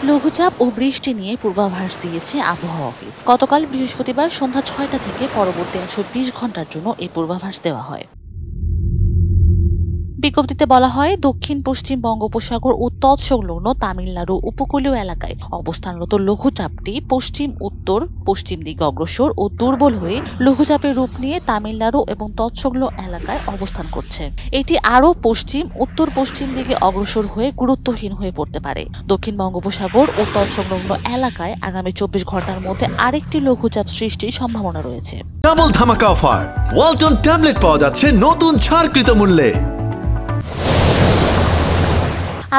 লঘুচাপ ও বৃষ্টি নিয়ে পূর্বাভাস দিয়েছে আবহাওয়া অফিস। গতকাল বৃহস্পতিবার সন্ধ্যা ৬টা থেকে পরবর্তী ১২০ ঘন্টার জন্য এই পূর্বাভাস দেওয়া হয়। বিজ্ঞপ্তিতে বলা হয়, দক্ষিণ পশ্চিম বঙ্গোপসাগর ও তৎসংলগ্ন তামিলনাড়ু উপকূলীয় এলাকায় অবস্থানরত লঘুচাপটি পশ্চিম উত্তর পশ্চিম দিকে অগ্রসর ও দুর্বল হয়ে লঘুচাপের রূপ নিয়ে তামিলনাড়ু এবং তৎসংলগ্ন এলাকায় অবস্থান করছে। এটি আরও পশ্চিম উত্তর পশ্চিম দিকে অগ্রসর হয়ে গুরুত্বহীন হয়ে পড়তে পারে। দক্ষিণ বঙ্গোপসাগর ও তৎসংলগ্ন এলাকায় আগামী ২৪ ঘন্টার মধ্যে আরেকটি লঘুচাপ সৃষ্টির সম্ভাবনা রয়েছে। ডাবল ধামাকা অফার, ওয়ালটন ট্যাবলেট পাওয়া যাচ্ছে নতুন ছাড়কৃত মূল্যে।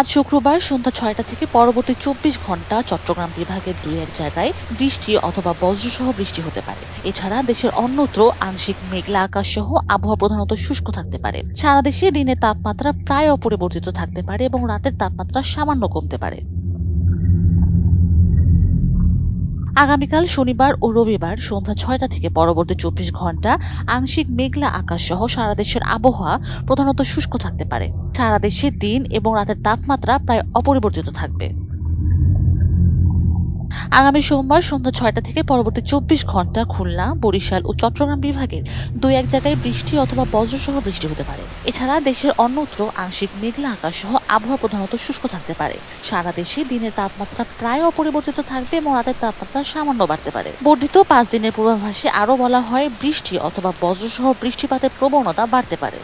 আজ শুক্রবার সন্ধ্যা ৬টা থেকে পরবর্তী ২৪ ঘন্টা চট্টগ্রাম বিভাগের ২-১ জায়গায় বৃষ্টি অথবা বজ্রসহ বৃষ্টি হতে পারে। এছাড়া দেশের অন্যত্র আংশিক মেঘলা আকাশ সহ আবহাওয়া প্রধানত শুষ্ক থাকতে পারে। সারা দেশে দিনের তাপমাত্রা প্রায় অপরিবর্তিত থাকতে পারে এবং রাতের তাপমাত্রা সামান্য কমতে পারে। আগামীকাল শনিবার ও রবিবার সন্ধ্যা ৬টা থেকে পরবর্তী ২৪ ঘন্টা আংশিক মেঘলা আকাশ সহ সারা দেশের আবহাওয়া প্রধানত শুষ্ক থাকতে পারে। সারা দেশে দিন এবং রাতের তাপমাত্রা প্রায় অপরিবর্তিত থাকবে। আগামী সোমবার সন্ধ্যা ৬টা থেকে পরবর্তী ২৪ ঘন্টা খুলনা, বরিশাল ও চট্টগ্রাম বিভাগের ২-১ জায়গায় বৃষ্টি অথবা বজ্রসহ বৃষ্টি হতে পারে। এছাড়া দেশের অন্যত্র আংশিক মেঘলা আকাশ সহ আবহাওয়া প্রধানত শুষ্ক থাকতে পারে। সারা দেশে দিনের তাপমাত্রা প্রায় অপরিবর্তিত থাকবে এবং রাতের তাপমাত্রা সামান্য বাড়তে পারে। বর্ধিত ৫ দিনের পূর্বাভাসে আরও বলা হয়, বৃষ্টি অথবা বজ্রসহ বৃষ্টিপাতের প্রবণতা বাড়তে পারে।